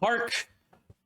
HARK,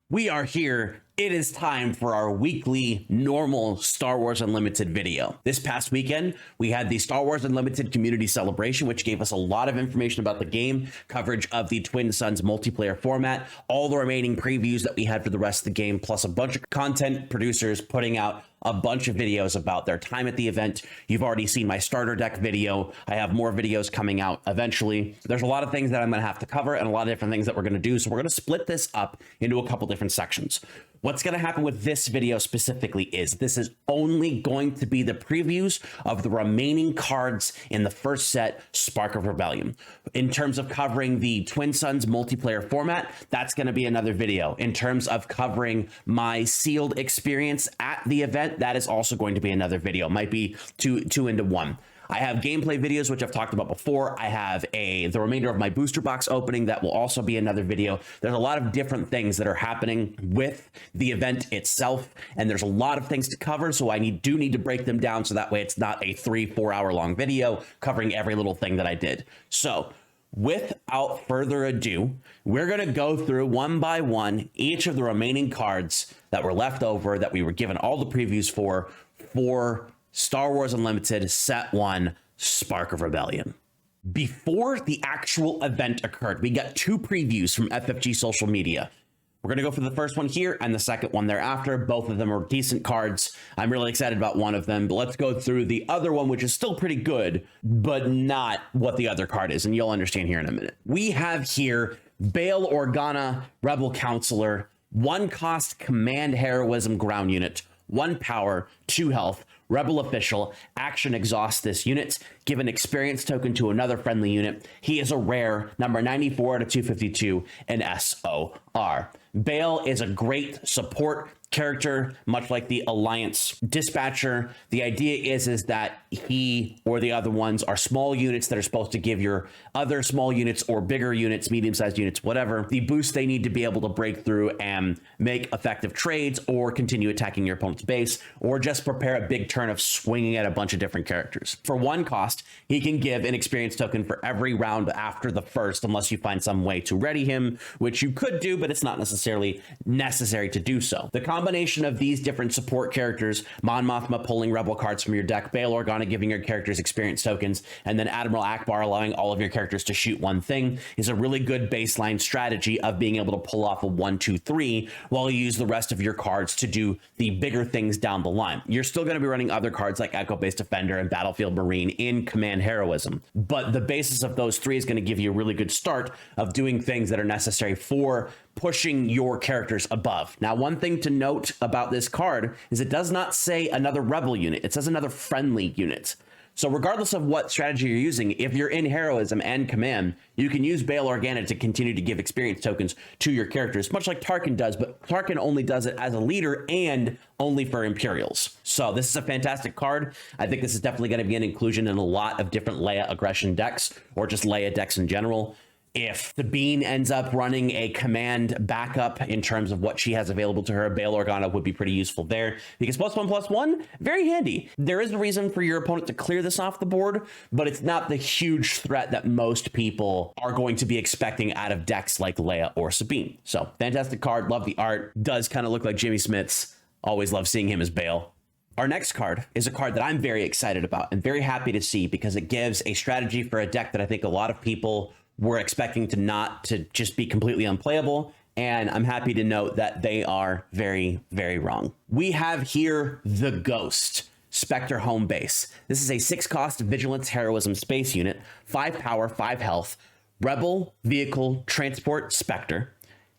we are here. It is time for our weekly normal Star Wars Unlimited video. This past weekend, we had the Star Wars Unlimited community celebration, which gave us a lot of information about the game, coverage of the Twin Suns multiplayer format, all the remaining previews that we had for the rest of the game, plus a bunch of content producers putting out a bunch of videos about their time at the event. You've already seen my starter deck video. I have more videos coming out eventually. There's a lot of things that I'm going to have to cover and a lot of different things that we're going to do. So we're going to split this up into a couple different sections. What's going to happen with this video specifically is this is only going to be the previews of the remaining cards in the first set, Spark of Rebellion. In terms of covering the Twin Suns multiplayer format, that's going to be another video. In terms of covering my sealed experience at the event, that is also going to be another video. Might be two into one. I have gameplay videos, which I've talked about before. I have the remainder of my booster box opening. That will also be another video. There's a lot of different things that are happening with the event itself, and there's a lot of things to cover, so I do need to break them down so that way it's not a 3-4 hour long video covering every little thing that I did. So without further ado, we're going to go through one by one each of the remaining cards that were left over that we were given all the previews for Star Wars Unlimited Set 1 Spark of Rebellion. Before the actual event occurred, we got two previews from FFG social media. We're going to go for the first one here and the second one thereafter. Both of them are decent cards. I'm really excited about one of them, but let's go through the other one, which is still pretty good, but not what the other card is, and you'll understand here in a minute. We have here Bale Orana, Rebel Counselor, 1 cost Command Heroism Ground Unit, 1 power, 2 health, Rebel Official, action exhaust this unit, give an experience token to another friendly unit. He is a rare, number 94 to 252 in SOR. Bale is a great support character, much like the Alliance Dispatcher. The idea is that he or the other ones are small units that are supposed to give your other small units or bigger units, medium-sized units, whatever, the boost they need to be able to break through and make effective trades or continue attacking your opponent's base, or just prepare a big turn of swinging at a bunch of different characters. For 1 cost, he can give an experience token for every round after the first, unless you find some way to ready him, which you could do, but it's not necessarily necessary to do so. The combination of these different support characters, Mon Mothma pulling rebel cards from your deck, Bale Organa giving your characters experience tokens, and then Admiral Akbar allowing all of your characters to shoot one thing, is a really good baseline strategy of being able to pull off a 1-2-3 while you use the rest of your cards to do the bigger things down the line. You're still going to be running other cards like Echo-Based Defender and Battlefield Marine in Command Heroism, but the basis of those 3 is going to give you a really good start of doing things that are necessary for pushing your characters above. Now, one thing to note about this card is it does not say another rebel unit. It says another friendly unit. So regardless of what strategy you're using, if you're in Heroism and Command, you can use Bale Organa to continue to give experience tokens to your characters, much like Tarkin does, but Tarkin only does it as a leader and only for Imperials. So this is a fantastic card. I think this is definitely going to be an inclusion in a lot of different Leia aggression decks, or just Leia decks in general. If Sabine ends up running a command backup in terms of what she has available to her, Bale Organa would be pretty useful there, because +1/+1, very handy. There is a reason for your opponent to clear this off the board, but it's not the huge threat that most people are going to be expecting out of decks like Leia or Sabine. So fantastic card, love the art, does kind of look like Jimmy Smits. Always love seeing him as Bale. Our next card is a card that I'm very excited about and very happy to see, because it gives a strategy for a deck that I think a lot of people were expecting to just be completely unplayable, and I'm happy to note that they are very, very wrong. We have here the Ghost, Spectre Home Base. This is a 6-cost Vigilance Heroism Space Unit, 5 power, 5 health, Rebel Vehicle Transport Spectre.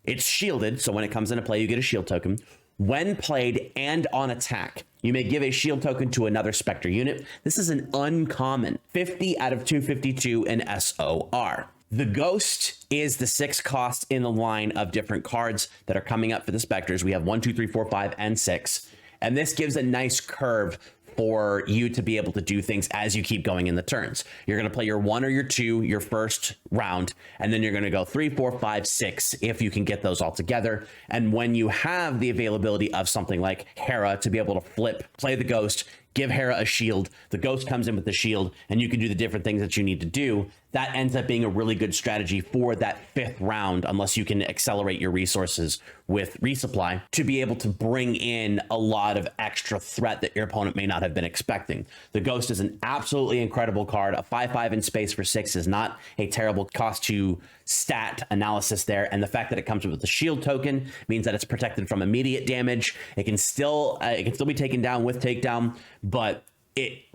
It's shielded, so when it comes into play, you get a shield token. When played and on attack, you may give a shield token to another Spectre unit. This is an uncommon, 50 out of 252 in SOR. The Ghost is the 6 cost in the line of different cards that are coming up for the Spectres. We have 1, 2, 3, 4, 5, and 6. And this gives a nice curve for you to be able to do things as you keep going in the turns. You're going to play your 1 or your 2, your first round, and then you're going to go 3, 4, 5, 6 if you can get those all together. And when you have the availability of something like Hera to be able to flip, play the Ghost, give Hera a shield, the Ghost comes in with the shield, and you can do the different things that you need to do. That ends up being a really good strategy for that 5th round, unless you can accelerate your resources with resupply to be able to bring in a lot of extra threat that your opponent may not have been expecting. The Ghost is an absolutely incredible card. A 5/5 in space for 6 is not a terrible cost to stat analysis there, and the fact that it comes with the shield token means that it's protected from immediate damage. It can still be taken down with takedown, but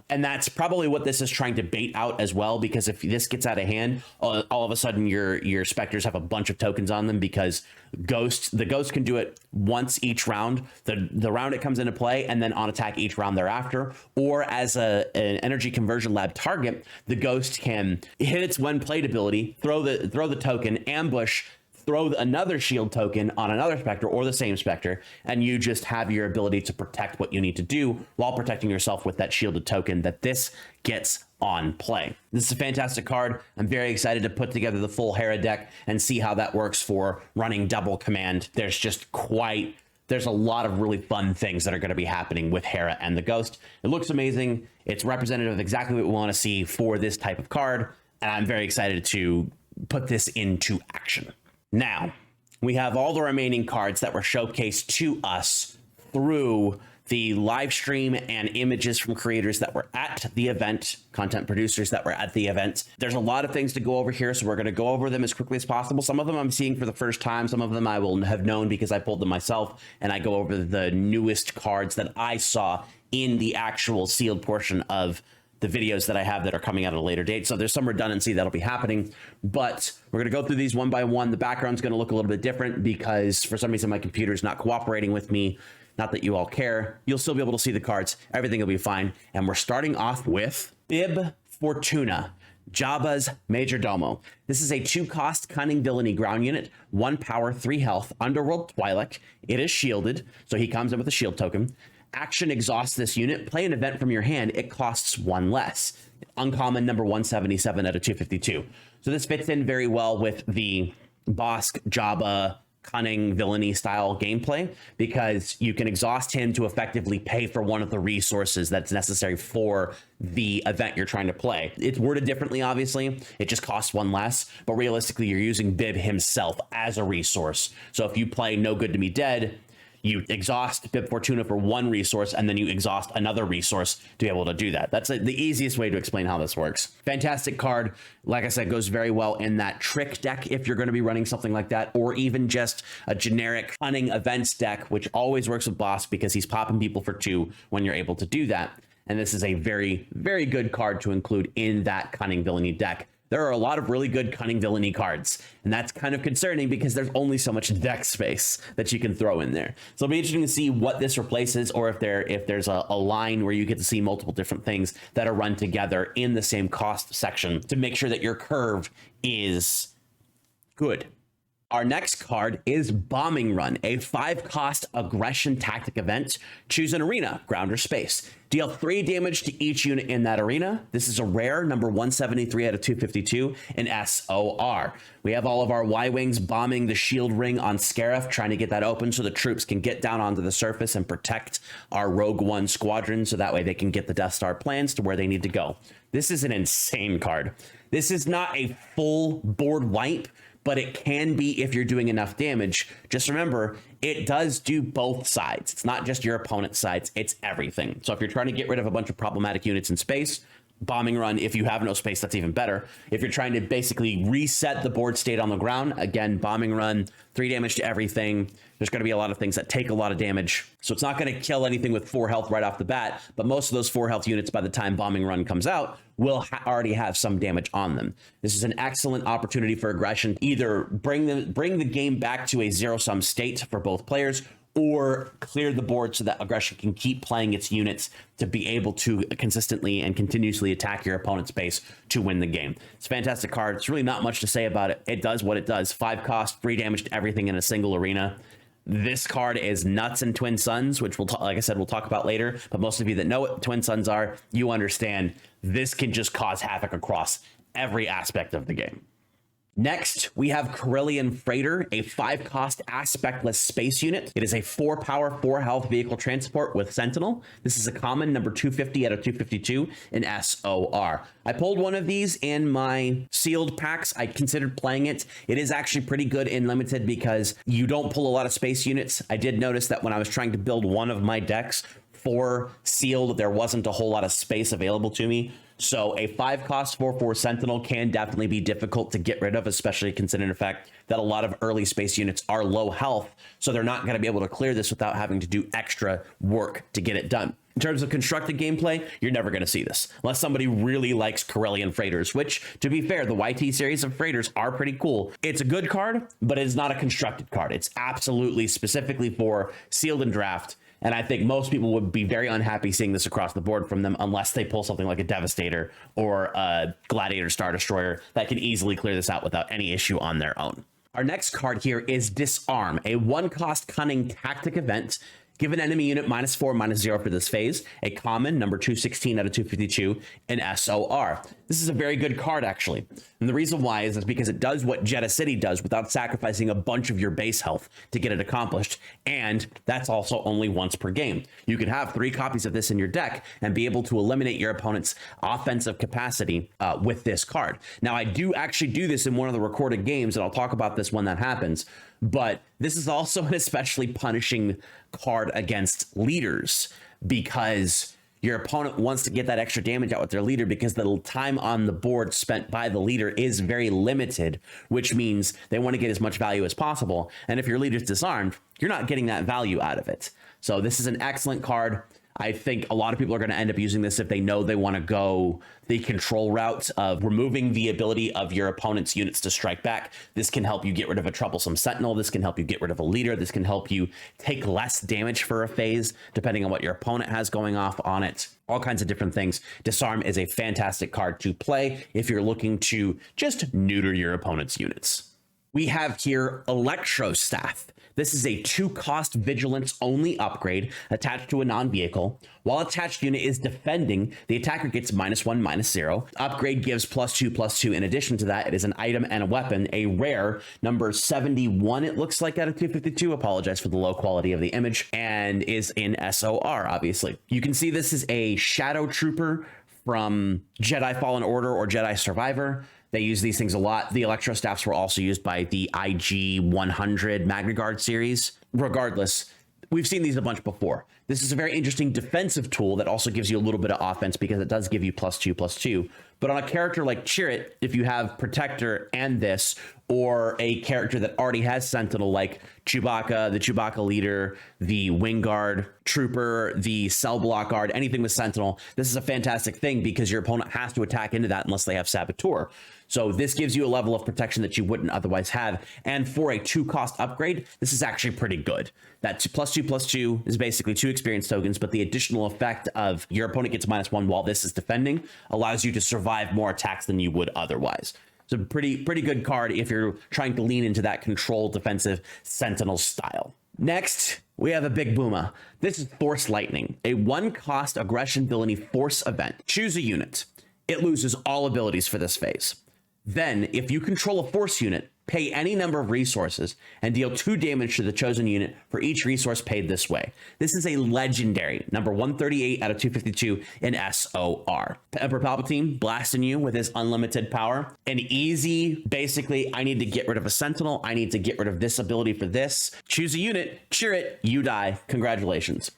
and that's probably what this is trying to bait out as well, because if this gets out of hand, all of a sudden your Spectres have a bunch of tokens on them, because the Ghost can do it once each round, the round it comes into play, and then on attack each round thereafter. Or as an energy conversion lab target, the Ghost can hit its when played ability, throw the token, ambush, throw another shield token on another Spectre or the same Spectre, and you just have your ability to protect what you need to do while protecting yourself with that shielded token that this gets on play. This is a fantastic card. I'm very excited to put together the full Hera deck and see how that works for running double command. There's a lot of really fun things that are going to be happening with Hera and the Ghost. It looks amazing. It's representative of exactly what we want to see for this type of card, and I'm very excited to put this into action. Now, we have all the remaining cards that were showcased to us through the live stream and images from creators that were at the event, content producers that were at the event. There's a lot of things to go over here, so we're going to go over them as quickly as possible. Some of them I'm seeing for the first time. Some of them I will have known because I pulled them myself, and I go over the newest cards that I saw in the actual sealed portion of the videos that I have that are coming out at a later date. So there's some redundancy that'll be happening, but we're going to go through these one by one. The background's going to look a little bit different because for some reason my computer's not cooperating with me. Not that you all care. You'll still be able to see the cards. Everything will be fine. And we're starting off with Bib Fortuna, Jabba's Majordomo. This is a 2-cost Cunning Villainy ground unit, 1 power, 3 health, Underworld Thug. It is shielded, so he comes in with a shield token. Action exhausts this unit, play an event from your hand, it costs 1 less. Uncommon number 177 out of 252. So this fits in very well with the Bosk Jabba Cunning Villainy style gameplay, because you can exhaust him to effectively pay for one of the resources that's necessary for the event you're trying to play. It's worded differently, obviously. It just costs 1 less, but realistically, you're using Bib himself as a resource. So if you play No Good to Me Dead, you exhaust Bib Fortuna for 1 resource, and then you exhaust another resource to be able to do that. That's the easiest way to explain how this works. Fantastic card. Like I said, goes very well in that trick deck if you're going to be running something like that, or even just a generic cunning events deck, which always works with Boss because he's popping people for 2 when you're able to do that. And this is a very, very good card to include in that Cunning Villainy deck. There are a lot of really good Cunning Villainy cards, and that's kind of concerning because there's only so much deck space that you can throw in there. So it'll be interesting to see what this replaces, or if there's a line where you get to see multiple different things that are run together in the same cost section to make sure that your curve is good. Our next card is Bombing Run, a 5-cost aggression tactic event. Choose an arena, ground or space. Deal 3 damage to each unit in that arena. This is a rare, number 173 out of 252, in SOR. We have all of our Y-Wings bombing the shield ring on Scarif, trying to get that open so the troops can get down onto the surface and protect our Rogue One squadron, so that way they can get the Death Star plans to where they need to go. This is an insane card. This is not a full board wipe, but it can be if you're doing enough damage. Just remember, it does do both sides. It's not just your opponent's sides, it's everything. So if you're trying to get rid of a bunch of problematic units in space, Bombing Run. If you have no space, that's even better. If you're trying to basically reset the board state on the ground, again, Bombing Run, 3 damage to everything. There's going to be a lot of things that take a lot of damage. So it's not going to kill anything with 4 health right off the bat, but most of those 4 health units by the time Bombing Run comes out will already have some damage on them. This is an excellent opportunity for aggression. Either bring the game back to a zero-sum state for both players, or clear the board so that aggression can keep playing its units to be able to consistently and continuously attack your opponent's base to win the game. It's a fantastic card. It's really not much to say about it. It does what it does. 5 cost, 3 damage to everything in a single arena. This card is nuts in Twin Suns, which like I said, we'll talk about later. But most of you that know what Twin Suns are, you understand this can just cause havoc across every aspect of the game. Next, we have Cillian Freighter, a 5-cost aspectless space unit. It is a 4-power, 4-health vehicle transport with Sentinel. This is a common number 250 out of 252 in SOR. I pulled one of these in my sealed packs. I considered playing it. It is actually pretty good in limited because you don't pull a lot of space units. I did notice that when I was trying to build one of my decks for sealed, there wasn't a whole lot of space available to me. So a 5-cost 4/4 Sentinel can definitely be difficult to get rid of, especially considering the fact that a lot of early space units are low health. So they're not going to be able to clear this without having to do extra work to get it done. In terms of constructed gameplay, you're never going to see this unless somebody really likes Cillian Freighters, which, to be fair, the YT series of Freighters are pretty cool. It's a good card, but it's not a constructed card. It's absolutely specifically for sealed and draft. And I think most people would be very unhappy seeing this across the board from them unless they pull something like a Devastator or a Gladiator Star Destroyer that can easily clear this out without any issue on their own. Our next card here is Disarm, a 1-cost cunning tactic event. Give an enemy unit -4/-0 for this phase, a common number 216 out of 252 in SOR. This is a very good card, actually. And the reason why is because it does what Jeddah City does without sacrificing a bunch of your base health to get it accomplished. And that's also only once per game. You can have 3 copies of this in your deck and be able to eliminate your opponent's offensive capacity with this card. Now, I do actually do this in one of the recorded games, and I'll talk about this when that happens. But this is also an especially punishing card against leaders because your opponent wants to get that extra damage out with their leader because the time on the board spent by the leader is very limited, which means they want to get as much value as possible. And if your leader's disarmed, you're not getting that value out of it. So this is an excellent card. I think a lot of people are going to end up using this if they know they want to go the control route of removing the ability of your opponent's units to strike back. This can help you get rid of a troublesome Sentinel. This can help you get rid of a leader. This can help you take less damage for a phase, depending on what your opponent has going off on it. All kinds of different things. Disarm is a fantastic card to play if you're looking to just neuter your opponent's units. We have here Electro Staff. This is a 2-cost vigilance only upgrade attached to a non-vehicle. While attached unit is defending, the attacker gets -1/-0. Upgrade gives +2/+2. In addition to that, it is an item and a weapon, a rare number 71, it looks like, out of 252. Apologize for the low quality of the image, and is in SOR, obviously. You can see this is a Shadow Trooper from Jedi Fallen Order or Jedi Survivor. They use these things a lot. The Electro Staffs were also used by the IG 100 Magna Guard series. Regardless, we've seen these a bunch before. This is a very interesting defensive tool that also gives you a little bit of offense because it does give you +2/+2. But on a character like Chirrut, if you have Protector and this, or a character that already has Sentinel like Chewbacca, the Chewbacca leader, the Wing Guard Trooper, the Cell Block Guard, anything with Sentinel, this is a fantastic thing because your opponent has to attack into that unless they have Saboteur. So this gives you a level of protection that you wouldn't otherwise have. And for a 2-cost upgrade, this is actually pretty good. That +2/+2 is basically 2 experience tokens, but the additional effect of your opponent gets -1 while this is defending allows you to survive more attacks than you would otherwise. So pretty good card if you're trying to lean into that control defensive Sentinel style. Next, we have a big booma. This is Force Lightning, a 1-cost aggression villainy force event. Choose a unit. It loses all abilities for this phase. Then, if you control a force unit, pay any number of resources and deal 2 damage to the chosen unit for each resource paid this way. This is a legendary, number 138 out of 252 in SOR. Emperor Palpatine blasting you with his unlimited power. An easy, basically, I need to get rid of a Sentinel. I need to get rid of this ability for this. Choose a unit, cheer it, you die. Congratulations.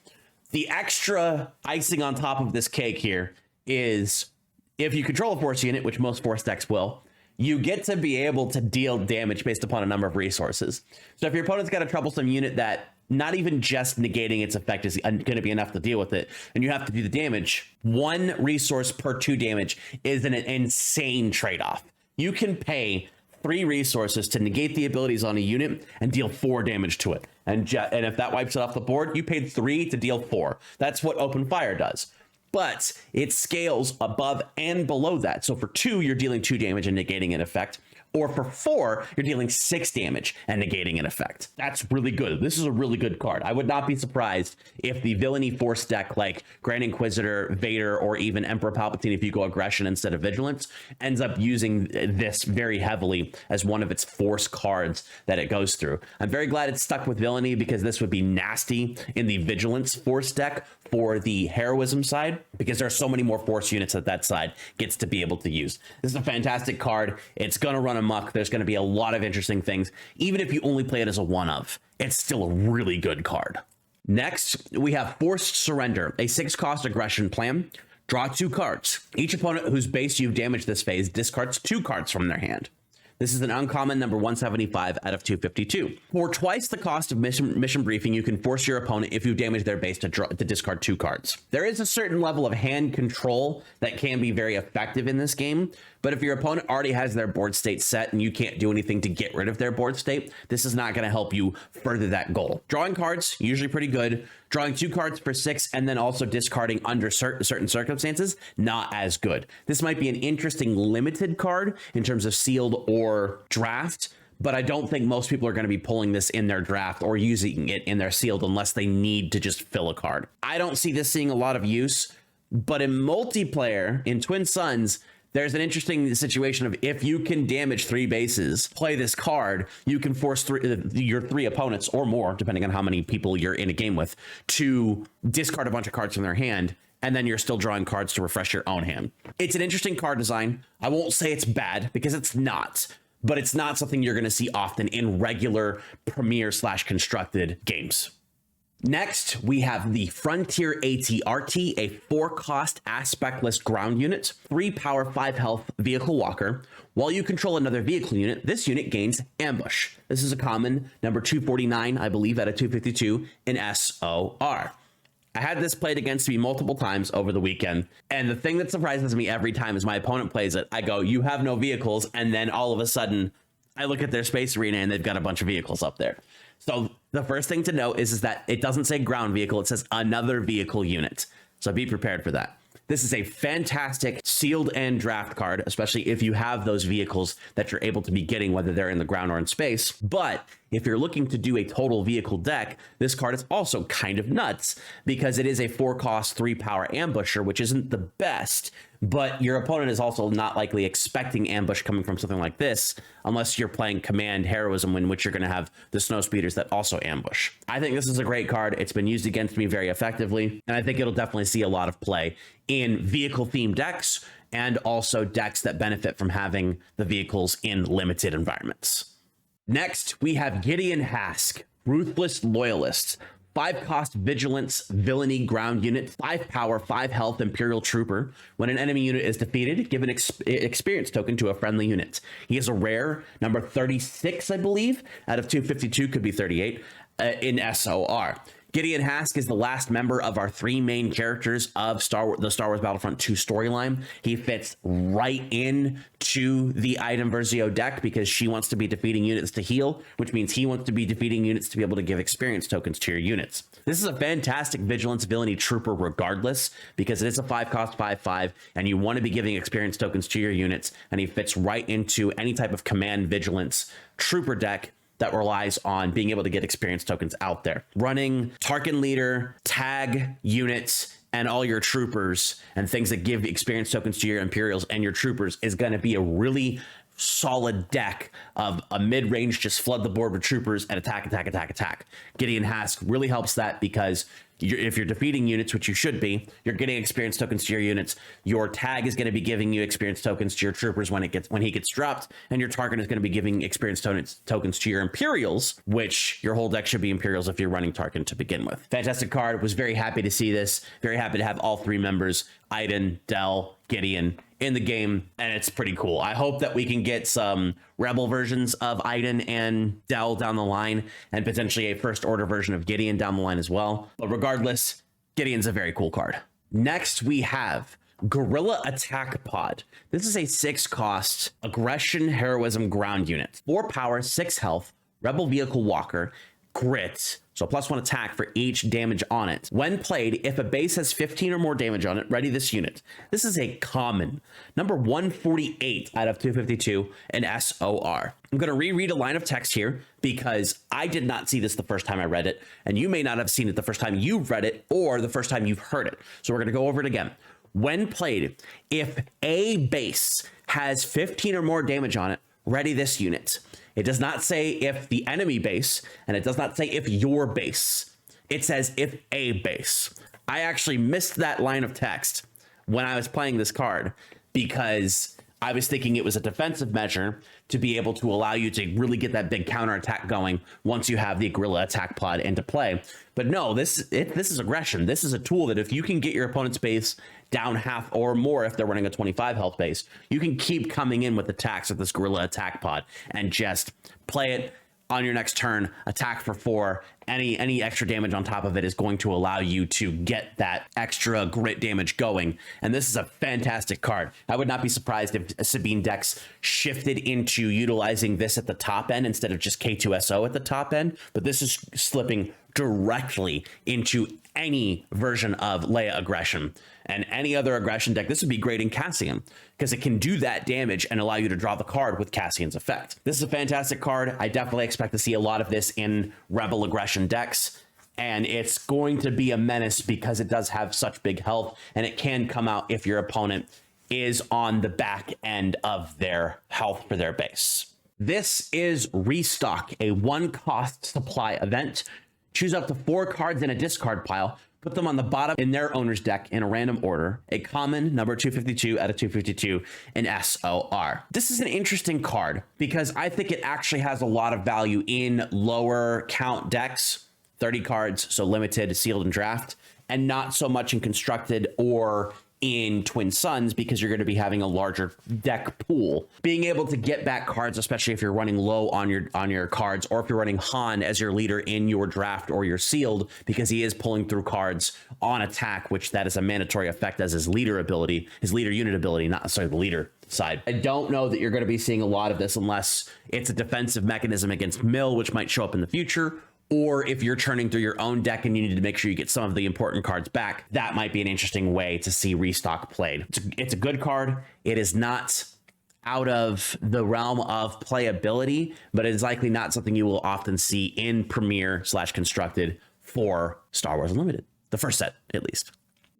The extra icing on top of this cake here is if you control a force unit, which most force decks will, you get to be able to deal damage based upon a number of resources. So if your opponent's got a troublesome unit that not even just negating its effect is going to be enough to deal with it, and you have to do the damage, 1 resource per 2 damage is an insane trade-off. You can pay 3 resources to negate the abilities on a unit and deal 4 damage to it. And if that wipes it off the board, you paid 3 to deal 4. That's what Open Fire does. But it scales above and below that. So for 2, you're dealing 2 damage and negating an effect. or for 4, you're dealing 6 damage and negating an effect. That's really good. This is a really good card. I would not be surprised if the villainy force deck like Grand Inquisitor, Vader, or even Emperor Palpatine, if you go aggression instead of vigilance, ends up using this very heavily as one of its force cards that it goes through. I'm very glad it's stuck with villainy, because this would be nasty in the vigilance force deck for the heroism side, because there are so many more force units that side gets to be able to use. This is a fantastic card. It's going to run amok. There's going to be a lot of interesting things. Even if you only play it as a one of, it's still a really good card. Next, we have Forced Surrender, a 6-cost aggression plan. Draw 2 cards. Each opponent whose base you've damaged this phase discards 2 cards from their hand. This is an uncommon, number 175 out of 252. For twice the cost of mission briefing, you can force your opponent, if you damage their base, to discard 2 cards. There is a certain level of hand control that can be very effective in this game, but if your opponent already has their board state set and you can't do anything to get rid of their board state, this is not going to help you further that goal. Drawing cards, usually pretty good. Drawing 2 cards for 6 and then also discarding under certain circumstances, not as good. This might be an interesting limited card in terms of sealed or draft, but I don't think most people are going to be pulling this in their draft or using it in their sealed unless they need to just fill a card. I don't see this seeing a lot of use, but in multiplayer, in Twin Suns, there's an interesting situation of, if you can damage 3 bases, play this card, you can force your 3 opponents or more, depending on how many people you're in a game with, to discard a bunch of cards from their hand, and then you're still drawing cards to refresh your own hand. It's an interesting card design. I won't say it's bad, because it's not, but it's not something you're going to see often in regular Premier/constructed games. Next, we have the Frontier ATRT, a 4-cost aspectless ground unit, 3 power, 5 health vehicle walker. While you control another vehicle unit, this unit gains ambush. This is a common, number 249, I believe, out of 252 in SOR. I had this played against me multiple times over the weekend, and the thing that surprises me every time is my opponent plays it. I go, you have no vehicles, and then all of a sudden, I look at their space arena and they've got a bunch of vehicles up there. So the first thing to note is that it doesn't say ground vehicle, it says another vehicle unit. So be prepared for that. This is a fantastic sealed and draft card, especially if you have those vehicles that you're able to be getting, whether they're in the ground or in space. But if you're looking to do a total vehicle deck, this card is also kind of nuts, because it is a 4-cost, 3-power ambusher, which isn't the best, but your opponent is also not likely expecting ambush coming from something like this, unless you're playing command heroism, in which you're going to have the snow speeders that also ambush. I think this is a great card. It's been used against me very effectively, and I think it'll definitely see a lot of play in vehicle themed decks, and also decks that benefit from having the vehicles in limited environments. Next, we have Gideon Hask, Ruthless Loyalist. 5-cost Vigilance Villainy ground unit, 5 power, 5 health Imperial Trooper. When an enemy unit is defeated, give an experience token to a friendly unit. He is a rare, number 36, I believe, out of 252, could be 38, in SOR. Gideon Hask is the last member of our 3 main characters of the Star Wars Battlefront 2 storyline. He fits right in to the Item Versio deck, because she wants to be defeating units to heal, which means he wants to be defeating units to be able to give experience tokens to your units. This is a fantastic Vigilance Villainy Trooper regardless, because it is a 5-cost 5/5, and you want to be giving experience tokens to your units, and he fits right into any type of command Vigilance Trooper deck that relies on being able to get experience tokens out there. Running Tarkin Leader, tag units, and all your troopers and things that give experience tokens to your Imperials and your troopers is going to be a really solid deck of a mid-range, just flood the board with troopers and attack. Gideon Hask really helps that, because if you're defeating units, which you should be, you're getting experience tokens to your units. Your tag is going to be giving you experience tokens to your troopers when he gets dropped, and your Tarkin is going to be giving experience tokens to your Imperials, which your whole deck should be Imperials if you're running Tarkin to begin with. Fantastic card. Was very happy to see this. Very happy to have all 3 members, Iden, Del, Gideon, in the game, and it's pretty cool. I hope that we can get some Rebel versions of Iden and Del down the line, and potentially a First Order version of Gideon down the line as well. But regardless, Gideon's a very cool card. Next, we have Guerrilla Attack Pod. This is a 6-cost aggression heroism ground unit, 4 power, 6 health, Rebel Vehicle Walker. Grit. So +1 attack for each damage on it. When played, if a base has 15 or more damage on it, ready this unit. This is a common. Number 148 out of 252 in SOR. I'm going to reread a line of text here because I did not see this the first time I read it, and you may not have seen it the first time you've read it or the first time you've heard it. So we're going to go over it again. When played, if a base has 15 or more damage on it, ready this unit. It does not say if the enemy base, and it does not say if your base. It says if a base. I actually missed that line of text when I was playing this card because I was thinking it was a defensive measure to be able to allow you to really get that big counterattack going once you have the Guerrilla Attack Pod into play. But no, this is aggression. This is a tool that if you can get your opponent's base down half or more, if they're running a 25 health base, you can keep coming in with attacks with this Guerrilla Attack Pod and just play it on your next turn, attack for 4. Any extra damage on top of it is going to allow you to get that extra grit damage going. And this is a fantastic card. I would not be surprised if Sabine decks shifted into utilizing this at the top end instead of just K2SO at the top end. But this is slipping directly into any version of Leia aggression and any other aggression deck. This would be great in Cassian because it can do that damage and allow you to draw the card with Cassian's effect. This is a fantastic card. I definitely expect to see a lot of this in Rebel aggression decks, and it's going to be a menace because it does have such big health, and it can come out if your opponent is on the back end of their health for their base. This is Restock, a 1-cost supply event. Choose up to 4 cards in a discard pile, put them on the bottom in their owner's deck in a random order. A common, number 252 out of 252 in SOR. This is an interesting card because I think it actually has a lot of value in lower count decks, 30 cards, so limited, sealed, and draft, and not so much in constructed or in Twin Suns because you're going to be having a larger deck pool. Being able to get back cards, especially if you're running low on your cards, or if you're running Han as your leader in your draft or your sealed, because he is pulling through cards on attack, which that is a mandatory effect as his leader ability, his leader unit ability, not necessarily the leader side. I don't know that you're going to be seeing a lot of this unless it's a defensive mechanism against Mill, which might show up in the future. Or if you're churning through your own deck and you need to make sure you get some of the important cards back, that might be an interesting way to see Restock played. It's a good card. It is not out of the realm of playability, but it is likely not something you will often see in Premier/Constructed for Star Wars Unlimited. The first set, at least.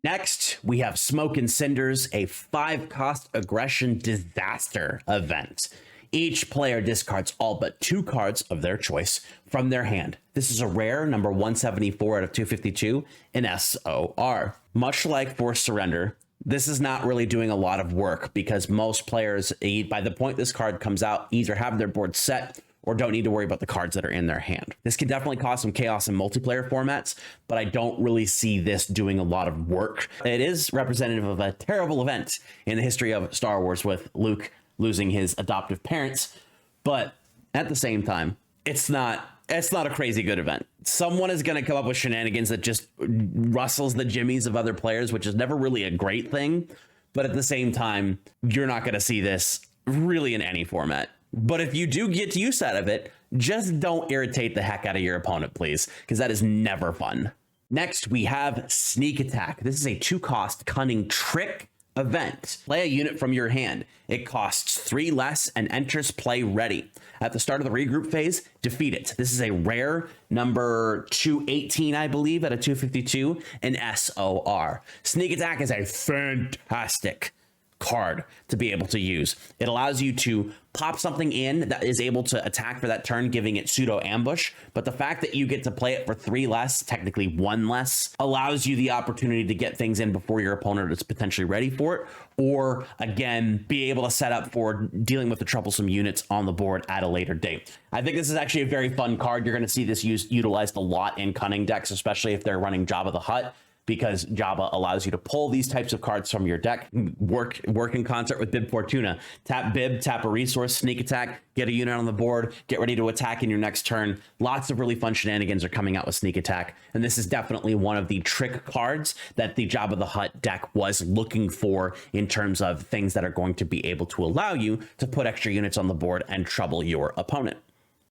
Next, we have Smoke and Cinders, a 5-cost aggression disaster event. Each player discards all but 2 cards of their choice from their hand. This is a rare, number 174 out of 252 in SOR. Much like Forced Surrender, this is not really doing a lot of work because most players, by the point this card comes out, either have their board set or don't need to worry about the cards that are in their hand. This can definitely cause some chaos in multiplayer formats, but I don't really see this doing a lot of work. It is representative of a terrible event in the history of Star Wars with Luke losing his adoptive parents, but at the same time, it's not a crazy good event. Someone is going to come up with shenanigans that just rustles the jimmies of other players, which is never really a great thing. But at the same time, you're not going to see this really in any format. But if you do get use out of it, just don't irritate the heck out of your opponent, please, because that is never fun. Next, we have Sneak Attack. This is a 2-cost cunning trick event. Play a unit from your hand. It costs 3 less and enters play ready. At the start of the regroup phase, defeat it. This is a rare, number 218, I believe, out of 252 in SOR. Sneak Attack is a fantastic card to be able to use. It allows you to pop something in that is able to attack for that turn, giving it pseudo ambush. But the fact that you get to play it for 3 less, technically 1 less, allows you the opportunity to get things in before your opponent is potentially ready for it. Or again, be able to set up for dealing with the troublesome units on the board at a later date. I think this is actually a very fun card. You're going to see this utilized a lot in cunning decks, especially if they're running Jabba the Hutt, because Jabba allows you to pull these types of cards from your deck, work in concert with Bib Fortuna. Tap Bib, tap a resource, Sneak Attack, get a unit on the board, get ready to attack in your next turn. Lots of really fun shenanigans are coming out with Sneak Attack, and this is definitely one of the trick cards that the Jabba the Hutt deck was looking for in terms of things that are going to be able to allow you to put extra units on the board and trouble your opponent.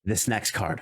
This next card,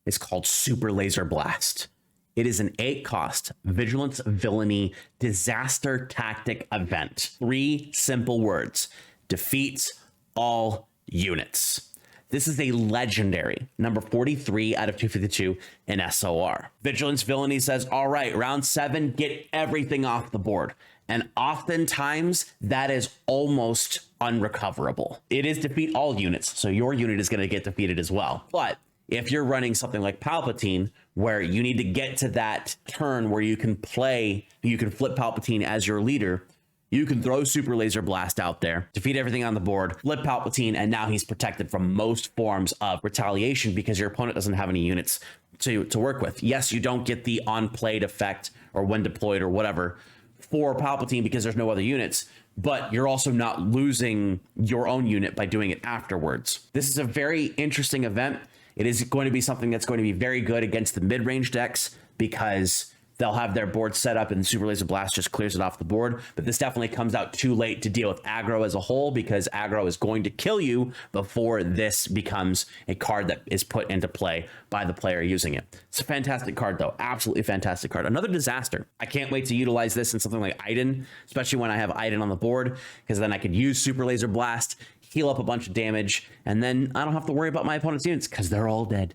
is called Super Laser Blast. It is an 8 cost Vigilance Villainy disaster tactic event. 3 simple words: defeats all units. This is a legendary number 43 out of 252 in SOR. Vigilance Villainy says, all right, round 7, get everything off the board. And oftentimes that is almost unrecoverable. It is defeat all units, so your unit is going to get defeated as well. But if you're running something like Palpatine, where you need to get to that turn where you can flip Palpatine as your leader, you can throw Super Laser Blast out there, defeat everything on the board, flip Palpatine, and now he's protected from most forms of retaliation because your opponent doesn't have any units to work with. Yes, you don't get the on-played effect or when deployed or whatever for Palpatine because there's no other units, but you're also not losing your own unit by doing it afterwards. This is a very interesting event. It is going to be something that's going to be very good against the mid-range decks because they'll have their board set up and Super Laser Blast just clears it off the board. But this definitely comes out too late to deal with aggro as a whole because aggro is going to kill you before this becomes a card that is put into play by the player using it. It's a fantastic card though. Absolutely fantastic card. Another disaster. I can't wait to utilize this in something like Iden, especially when I have Iden on the board, because then I could use Super Laser Blast, heal up a bunch of damage, and then I don't have to worry about my opponent's units because they're all dead.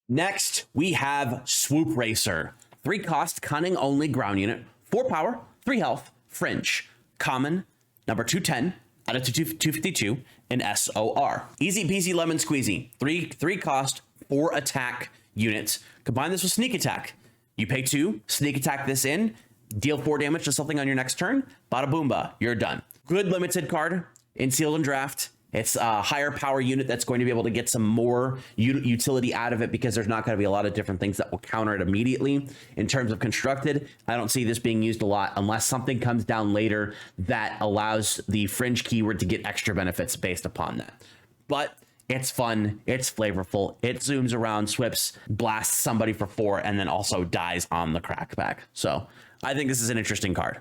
Next, we have Swoop Racer. 3 cost, cunning only ground unit, 4 power, 3 health, fringe, common, number 210 out of 252 in SOR. Easy peasy lemon squeezy. 3 cost, 4 attack units. Combine this with sneak attack. You pay 2, sneak attack this in, deal 4 damage to something on your next turn. Bada boomba, you're done. Good limited card in sealed and draft. It's a higher power unit that's going to be able to get some more utility out of it because there's not going to be a lot of different things that will counter it immediately. In terms of constructed, I don't see this being used a lot unless something comes down later that allows the fringe keyword to get extra benefits based upon that. But it's fun, it's flavorful, it zooms around, swips, blasts somebody for 4, and then also dies on the crackback. So I think this is an interesting card.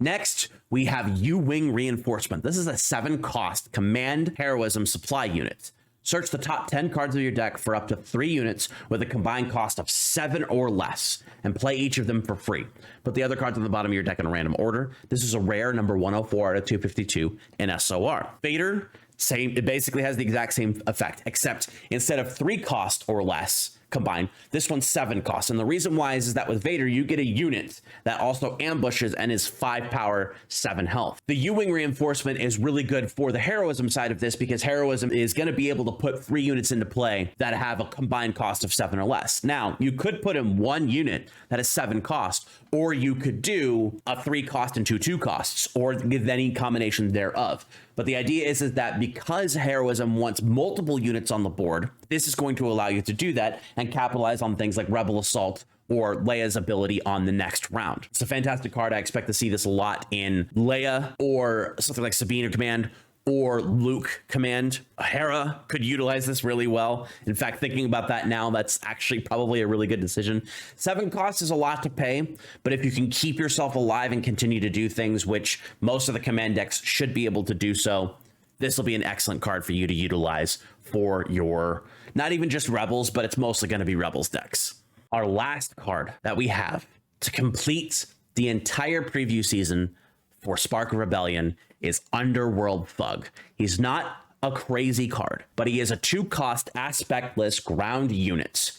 Next, we have U-Wing Reinforcement. This is a 7 cost command heroism supply unit. Search the top 10 cards of your deck for up to 3 units with a combined cost of 7 or less and play each of them for free. Put the other cards on the bottom of your deck in a random order. This is a rare number 104 out of 252 in SOR. Vader, same. It basically has the exact same effect, except instead of 3 cost or less combined, this one's 7 cost. And the reason why is that with Vader, you get a unit that also ambushes and is 5 power, 7 health. The U-Wing Reinforcement is really good for the heroism side of this because heroism is going to be able to put 3 units into play that have a combined cost of 7 or less. Now, you could put in 1 unit that is 7 cost, or you could do a 3 cost and 2 costs, or give any combination thereof. But the idea is that because heroism wants multiple units on the board, this is going to allow you to do that and capitalize on things like Rebel Assault or Leia's ability on the next round. It's a fantastic card. I expect to see this a lot in Leia or something like Sabine or Command or Luke Command. Hera could utilize this really well. In fact, thinking about that now, that's actually probably a really good decision. 7 costs is a lot to pay, but if you can keep yourself alive and continue to do things, which most of the command decks should be able to do so, this will be an excellent card for you to utilize for your, not even just Rebels, but it's mostly going to be Rebels decks. Our last card that we have to complete the entire preview season for Spark of Rebellion is Underworld Thug. He's not a crazy card, but he is a 2 cost aspectless ground unit.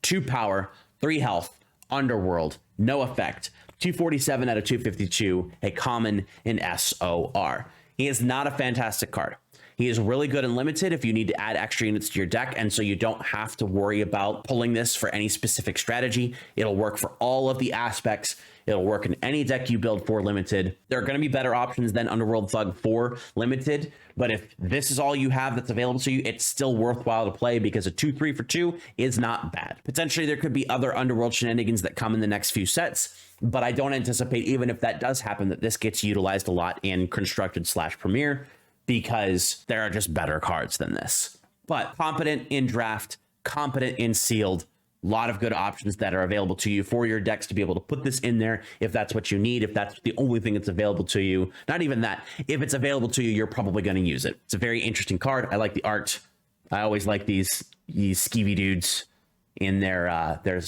2 power, 3 health, Underworld, no effect. 247 out of 252, a common in SOR. He is not a fantastic card. He is really good and limited if you need to add extra units to your deck, and so you don't have to worry about pulling this for any specific strategy. It'll work for all of the aspects. It'll work in any deck you build for limited. There are going to be better options than Underworld Thug for limited, but if this is all you have that's available to you, it's still worthwhile to play because a 2-3 for 2 is not bad. Potentially there could be other Underworld shenanigans that come in the next few sets, but I don't anticipate, even if that does happen, that this gets utilized a lot in Constructed / Premier because there are just better cards than this. But competent in draft, competent in sealed, a lot of good options that are available to you for your decks to be able to put this in there if that's what you need, if that's the only thing that's available to you. Not even that. If it's available to you, you're probably going to use it. It's a very interesting card. I like the art. I always like these skeevy dudes. in their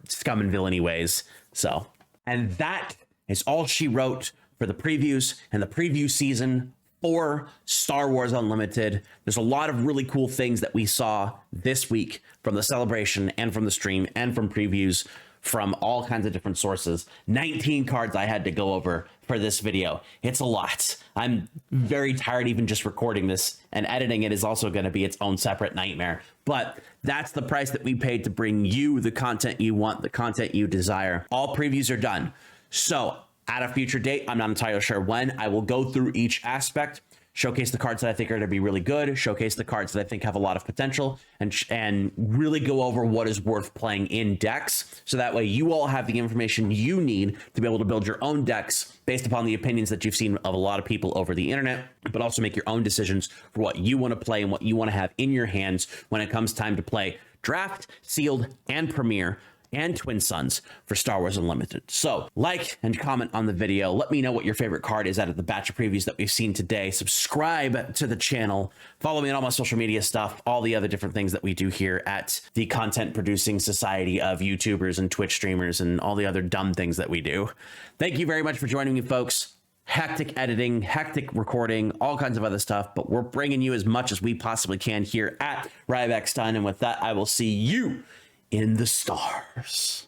scum and villainy ways. So, and that is all she wrote for the previews and the preview season for Star Wars Unlimited. There's a lot of really cool things that we saw this week from the celebration and from the stream and from previews from all kinds of different sources. 19 cards I had to go over for this video. It's a lot. I'm very tired even just recording this, and editing it is also going to be its own separate nightmare. But that's the price that we paid to bring you the content you want, the content you desire. All previews are done. So at a future date, I'm not entirely sure when, I will go through each aspect, showcase the cards that I think are going to be really good, showcase the cards that I think have a lot of potential, and really go over what is worth playing in decks. So that way you all have the information you need to be able to build your own decks based upon the opinions that you've seen of a lot of people over the internet, but also make your own decisions for what you want to play and what you want to have in your hands when it comes time to play Draft, Sealed, and Premiere, and Twin Suns for Star Wars Unlimited. So like and comment on the video. Let me know what your favorite card is out of the batch of previews that we've seen today. Subscribe to the channel. Follow me on all my social media stuff, all the other different things that we do here at the content producing society of YouTubers and Twitch streamers and all the other dumb things that we do. Thank you very much for joining me, folks. Hectic editing, hectic recording, all kinds of other stuff, but we're bringing you as much as we possibly can here at RybackStun. And with that, I will see you in the stars.